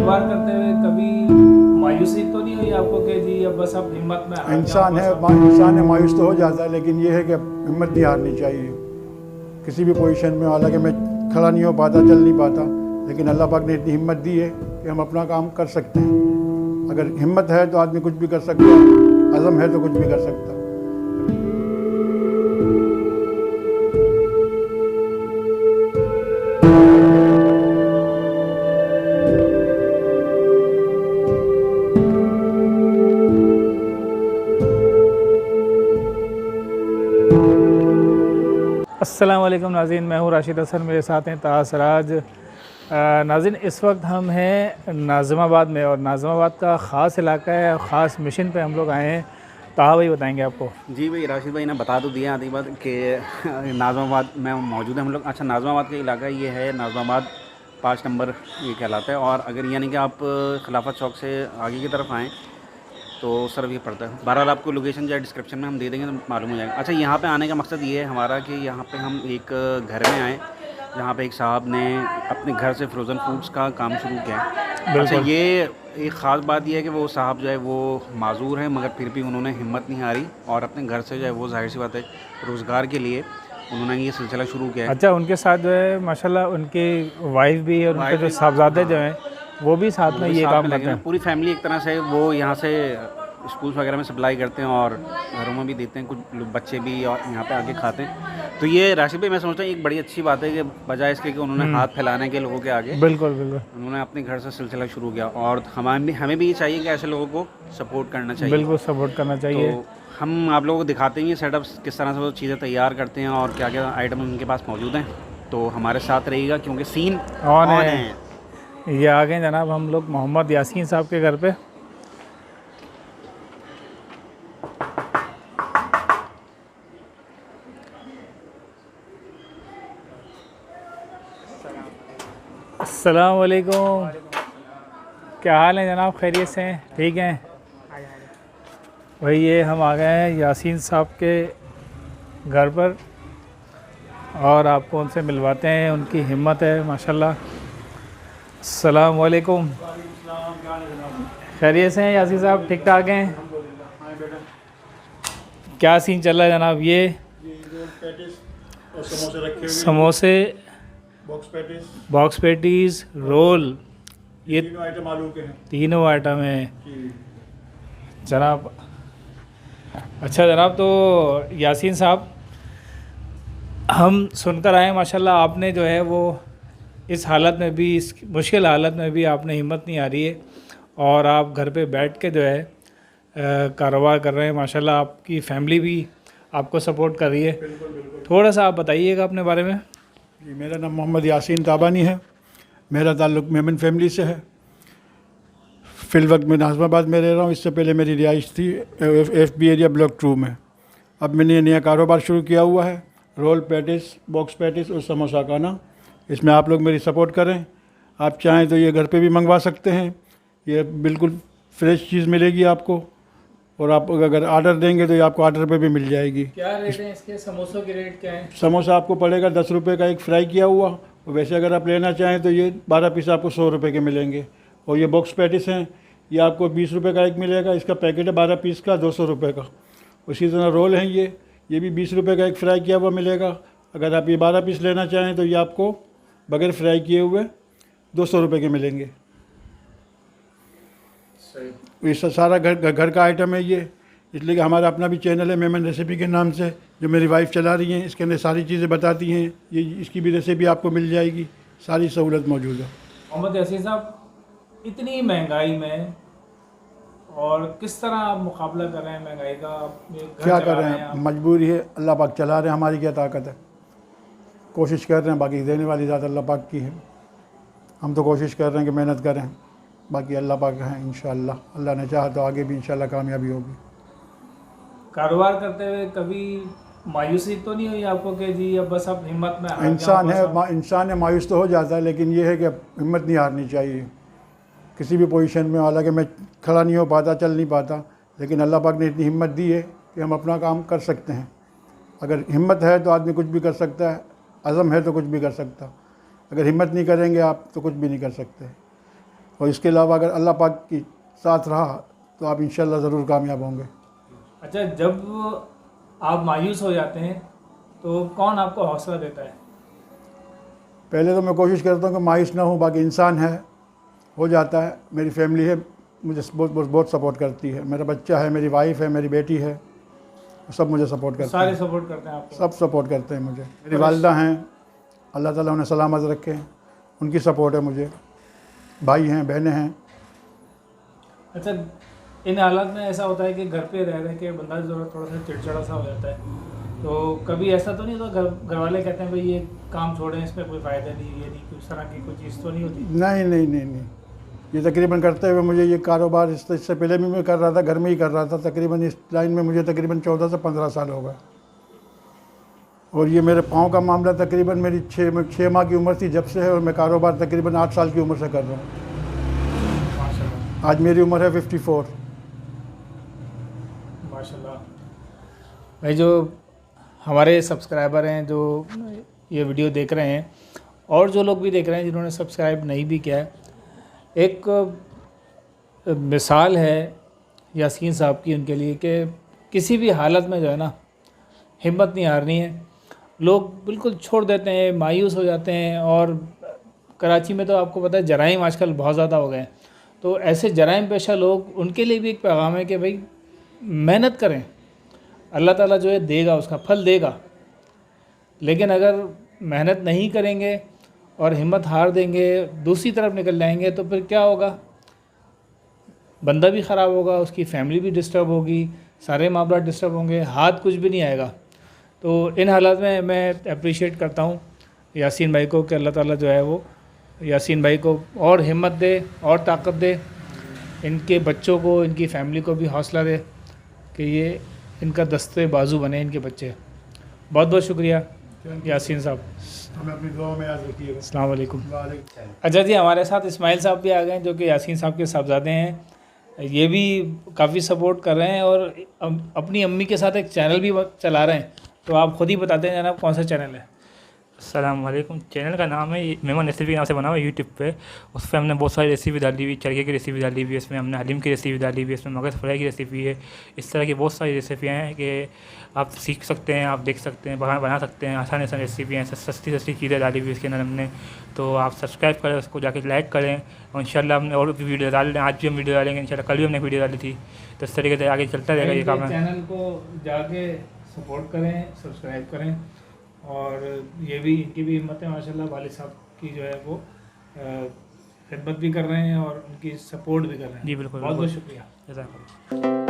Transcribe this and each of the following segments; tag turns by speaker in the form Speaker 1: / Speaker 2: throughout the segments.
Speaker 1: कारोबार करते हुए कभी मायूसी तो नहीं हुई आपको कि जी अब बस अब हिम्मत में हार
Speaker 2: इंसान
Speaker 1: जाओ,
Speaker 2: है,
Speaker 1: बस अब
Speaker 2: इंसान है, मायूस तो हो जाता है, लेकिन ये है कि हिम्मत नहीं हारनी चाहिए किसी भी पोजीशन में। हालांकि मैं खड़ा नहीं हो पाता, चल नहीं पाता, लेकिन अल्लाह पाक ने इतनी हिम्मत दी है कि हम अपना काम कर सकते हैं। अगर हिम्मत है तो आदमी कुछ भी कर सकता है, अज़म है तो कुछ भी कर सकता है।
Speaker 1: अस्सलाम वालेकुम नाज़रीन, मैं हूँ राशिद हसन, मेरे साथ हैं तासराज। नाज़रीन, इस वक्त हम हैं नाज़िमाबाद में और नाज़िमाबाद का ख़ास इलाका है और ख़ास मिशन पे हम लोग आए हैं। ताहा भाई बताएंगे आपको।
Speaker 3: जी भाई, राशिद भाई ने बता तो दिया आधी बात कि नाज़िमाबाद में मौजूद है हम लोग। अच्छा, नाज़िमाबाद का इलाका ये है, नाज़िमाबाद 5 नंबर ये कहलाता है। और अगर यानी कि आप खिलाफत चौक से आगे की तरफ आएँ तो सर ये पड़ता है। बहरहाल आपको लोकेशन जो है डिस्क्रिप्शन में हम दे देंगे तो मालूम हो जाएगा। अच्छा, यहाँ पे आने का मकसद ये है हमारा कि यहाँ पे हम एक घर में आए जहाँ पे एक साहब ने अपने घर से फ्रोज़न फूड्स का काम शुरू किया है। अच्छा, ये एक ख़ास बात यह है कि वो साहब जो है वो माजूर है, मगर फिर भी उन्होंने हिम्मत नहीं हारी और अपने घर से जो है वो ज़ाहिर सी बात है रोज़गार के लिए उन्होंने ये सिलसिला शुरू किया है।
Speaker 1: अच्छा, उनके साथ जो है माशाल्लाह उनकी वाइफ भी और उनके जो साहबजादे जो हैं वो भी साथ में ये काम करते हैं।
Speaker 3: पूरी फैमिली एक तरह से वो यहाँ से स्कूल्स वगैरह में सप्लाई करते हैं और घरों में भी देते हैं, कुछ बच्चे भी और यहाँ पे आके खाते हैं। तो ये राशिद भाई मैं समझता हूँ एक बड़ी अच्छी बात है कि बजाय इसके कि उन्होंने हाथ फैलाने के लोगों के आगे,
Speaker 1: बिल्कुल बिल्कुल,
Speaker 3: उन्होंने अपने घर से सिलसिला शुरू किया। और हमें भी ये चाहिए कि ऐसे लोगों को सपोर्ट करना चाहिए।
Speaker 1: बिल्कुल सपोर्ट करना चाहिए।
Speaker 3: तो हम आप लोगों को दिखाते हैं ये सेटअप्स किस तरह से वो चीज़ें तैयार करते हैं और क्या क्या आइटम उनके पास मौजूद हैं। तो हमारे साथ रहिएगा क्योंकि सीन
Speaker 1: ऑन है। ये आ गए जनाब हम लोग मोहम्मद यासीन साहब के घर पे। अस्सलाम वालेकुम, क्या हाल है जनाब? खैरियत से हैं? ठीक हैं भाई। ये हम आ गए हैं यासीन साहब के घर पर और आपको उनसे मिलवाते हैं। उनकी हिम्मत है माशाल्लाह। अस्सलाम वालेकुम, खैरियत से हैं यासीन साहब? ठीक ठाक हैं? क्या सीन चल रहा है जनाब? ये
Speaker 2: समोसे रखे हुए,
Speaker 1: समोसे, बॉक्स पैटीज़, रोल, ये
Speaker 2: तीनों आइटम आलू के हैं।
Speaker 1: तीनों आइटम हैं जनाब। अच्छा जनाब, तो यासीन साहब हम सुनकर आए माशाल्लाह आपने जो है वो इस हालत में भी, इस मुश्किल हालत में भी आपने हिम्मत नहीं हारी है और आप घर पे बैठ के जो है कारोबार कर रहे हैं माशाल्लाह। आपकी फैमिली भी आपको सपोर्ट कर रही है।
Speaker 2: बिल्कुल।
Speaker 1: थोड़ा सा आप बताइएगा अपने बारे में।
Speaker 2: जी, मेरा नाम मोहम्मद यासीन ताबानी है। मेरा ताल्लुक़ मेमन फैमिली से है। फ़िल वक्त मैं नाज़िमाबाद में रह रहा हूँ। इससे पहले मेरी रिहाइश थी FB एरिया ब्लॉक 2 में। अब मैंने नया कारोबार शुरू किया हुआ है, रोल पैटिस, बॉक्स पैटिस और समोसा खाना। इसमें आप लोग मेरी सपोर्ट करें। आप चाहें तो ये घर पे भी मंगवा सकते हैं। ये बिल्कुल फ्रेश चीज़ मिलेगी आपको और आप अगर ऑर्डर देंगे तो ये आपको ऑर्डर पे भी मिल जाएगी।
Speaker 1: क्या रेट है इसके? समोसों के रेट क्या है?
Speaker 2: समोसा आपको पड़ेगा 10 रुपये का एक फ्राई किया हुआ। और वैसे अगर आप लेना चाहें तो ये 12 पीस आपको 100 रुपये के मिलेंगे। और ये बॉक्स पैटिस हैं, ये आपको 20 रुपये का एक मिलेगा। इसका पैकेट है 12 पीस का, 200 रुपये का। उसी तरह रोल हैं ये भी 20 रुपये का एक फ्राई किया हुआ मिलेगा। अगर आप ये 12 पीस लेना चाहें तो ये आपको बगैर फ्राई किए हुए 200 रुपये के मिलेंगे। ये सारा घर का आइटम है ये। इसलिए कि हमारा अपना भी चैनल है मेमन रेसिपी के नाम से, जो मेरी वाइफ चला रही हैं। इसके अंदर सारी चीज़ें बताती हैं। ये इसकी भी रेसिपी आपको मिल जाएगी, सारी सहूलत मौजूद है।
Speaker 1: मोहम्मद यासीन साहब, इतनी महंगाई में और किस तरह आप मुकाबला कर रहे हैं महंगाई का?
Speaker 2: क्या कर रहे हैं, मजबूरी है। अल्लाह पाक चला रहे हैं, हमारी क्या ताकत है। कोशिश कर रहे हैं, बाकी देने वाली ज़ात अल्लाह पाक की है। हम तो कोशिश कर रहे हैं कि मेहनत करें, बाकी अल्लाह पाक हैं। इंशाअल्लाह अल्लाह ने चाहा तो आगे भी इंशाअल्लाह कामयाबी होगी।
Speaker 1: कारोबार करते हुए कभी मायूसी तो नहीं हुई आपको कि जी अब बस अब हिम्मत में हार जाओ,
Speaker 2: इंसान है, मायूस तो हो जाता है, लेकिन ये है कि हिम्मत नहीं हारनी चाहिए किसी भी पोजीशन में। हालांकि मैं खड़ा नहीं हो पाता, चल नहीं पाता, लेकिन अल्लाह पाक ने इतनी हिम्मत दी है कि हम अपना काम कर सकते हैं। अगर हिम्मत है तो आदमी कुछ भी कर सकता है, अज़म है तो कुछ भी कर सकता। अगर हिम्मत नहीं करेंगे आप तो कुछ भी नहीं कर सकते। और इसके अलावा अगर अल्लाह पाक की साथ रहा तो आप इंशाल्लाह ज़रूर कामयाब होंगे।
Speaker 1: अच्छा, जब आप मायूस हो जाते हैं तो कौन आपको हौसला देता है?
Speaker 2: पहले तो मैं कोशिश करता हूँ कि मायूस ना हूँ, बाकी इंसान है, हो जाता है। मेरी फैमिली है, मुझे बहुत सपोर्ट करती है। मेरा बच्चा है, मेरी वाइफ है, मेरी बेटी है, सब मुझे सपोर्ट करते
Speaker 1: सारे
Speaker 2: हैं।
Speaker 1: सपोर्ट करते हैं आपको?
Speaker 2: सब सपोर्ट करते हैं मुझे। मेरी वालिदा हैं, अल्लाह ताला उन्हें सलामत रखे, उनकी सपोर्ट है मुझे। भाई हैं, बहनें हैं।
Speaker 1: अच्छा, इन हालात में ऐसा होता है कि घर पे रह के बंदा जो थोड़ा सा चिड़चिड़ा सा हो जाता है, तो कभी ऐसा तो नहीं होता घर वाले कहते हैं भाई ये काम छोड़ें, इसमें कोई फ़ायदा नहीं, ये नहीं, कुछ तरह की कोई चीज़ तो नहीं होती?
Speaker 2: नहीं नहीं नहीं नहीं, ये तकरीबन करते हुए मुझे ये कारोबार इससे पहले भी मैं कर रहा था, घर में ही कर रहा था। तकरीबन इस लाइन में मुझे तकरीबन 14 से 15 साल हो गए। और ये मेरे पाँव का मामला तकरीबन मेरी 6 माह की उम्र थी जब से है, और मैं कारोबार तकरीबन 8 साल की उम्र से कर रहा हूँ।
Speaker 1: माशाल्लाह,
Speaker 2: आज मेरी उम्र है 54।
Speaker 1: माशाल्लाह। भाई, जो हमारे सब्सक्राइबर हैं जो ये वीडियो देख रहे हैं, और जो लोग भी देख रहे हैं जिन्होंने सब्सक्राइब नहीं भी किया है, एक मिसाल है यासीन साहब की उनके लिए कि किसी भी हालत में जो है ना, हिम्मत नहीं हारनी है। लोग बिल्कुल छोड़ देते हैं, मायूस हो जाते हैं, और कराची में तो आपको पता है जराइम आजकल बहुत ज़्यादा हो गए हैं। तो ऐसे जराइम पेशा लोग, उनके लिए भी एक पैगाम है कि भाई मेहनत करें, अल्लाह ताला जो है देगा, उसका फल देगा। लेकिन अगर मेहनत नहीं करेंगे और हिम्मत हार देंगे, दूसरी तरफ निकल जाएंगे, तो फिर क्या होगा? बंदा भी ख़राब होगा, उसकी फैमिली भी डिस्टर्ब होगी, सारे मामला डिस्टर्ब होंगे, हाथ कुछ भी नहीं आएगा। तो इन हालात में मैं अप्रिशिएट करता हूँ यासीन भाई को कि अल्लाह ताला जो है वो यासीन भाई को और हिम्मत दे और ताकत दे, इनके बच्चों को, इनकी फैमिली को भी हौसला दे कि ये इनका दस्ते बाजू बने इनके बच्चे। बहुत बहुत शुक्रिया यासीन साहब,
Speaker 2: हमें अपनी दुआ में याद रखिएगा।
Speaker 1: अस्सलाम वालेकुम।
Speaker 2: वालेकुम।
Speaker 1: अच्छा जी, हमारे साथ इस्माइल साहब भी आ गए हैं जो कि यासीन साहब के साहबजादे हैं। ये भी काफ़ी सपोर्ट कर रहे हैं और अपनी अम्मी के साथ एक चैनल भी चला रहे हैं। तो आप ख़ुद ही बताते हैं जनाब, कौन सा चैनल है?
Speaker 4: अस्सलाम वालेकुम। चैनल का नाम है मेमन रेसिपी के नाम से बना हुआ है यूट्यूब पे। उस पर हमने बहुत सारी रेसिपी डाली हुई, चरखे की रेसिपी डाली हुई है, इसमें हमने हलीम की रेसिपी डाली हुई है, इसमें मगज़ फ्राई की रेसिपी है। इस तरह की बहुत सारी रेसिपियाँ हैं कि आप सीख सकते हैं, आप देख सकते हैं, बना सकते हैं। आसान आसान रेसिपी हैं, सस्ती सस्ती चीज़ें डाली हुई इसके अंदर हमने। तो आप सब्सक्राइब करें, उसको जाके लाइक करें, और इंशाल्लाह हमने और भी वीडियो डाल रहे हैं। आज भी हम वीडियो डालेंगे इंशाल्लाह, कल भी हमने वीडियो डाली थी। तो इस तरीके से आगे चलता रहेगा ये काम है।
Speaker 1: चैनल को जाके सपोर्ट करें, सब्सक्राइब करें, और ये भी इनकी भी हिम्मत है माशाल्लाह। वालिद साहब की जो है वो खिदमत भी कर रहे हैं और उनकी सपोर्ट भी कर रहे हैं।
Speaker 4: जी बिल्कुल,
Speaker 1: बहुत बहुत शुक्रिया।
Speaker 4: जज़ाकल्लाह।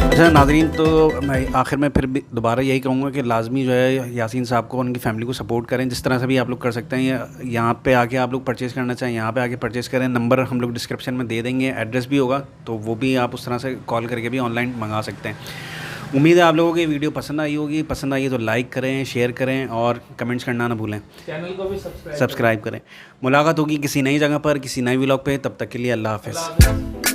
Speaker 3: अच्छा नाज़रीन, तो मैं आखिर में फिर भी दोबारा यही कहूँगा कि लाजमी जो है यासीन साहब को, उनकी फैमिली को सपोर्ट करें, जिस तरह से भी आप लोग कर सकते हैं। यहाँ पे आके आप लोग परचेज़ करना चाहें, यहाँ पे आके परचेज़ करें। नंबर हम लोग डिस्क्रिप्शन में दे देंगे, एड्रेस भी होगा, तो वो भी आप उस तरह से कॉल करके भी ऑनलाइन मंगा सकते हैं। उम्मीद है आप लोगों को ये वीडियो पसंद आई होगी। पसंद आई है तो लाइक करें, शेयर करें और कमेंट्स करना ना भूलें।
Speaker 1: चैनल को भी
Speaker 3: सब्सक्राइब करें। मुलाकात होगी किसी नई जगह पर, किसी नए व्लॉग पे। तब तक के लिए अल्लाह हाफ़िज़।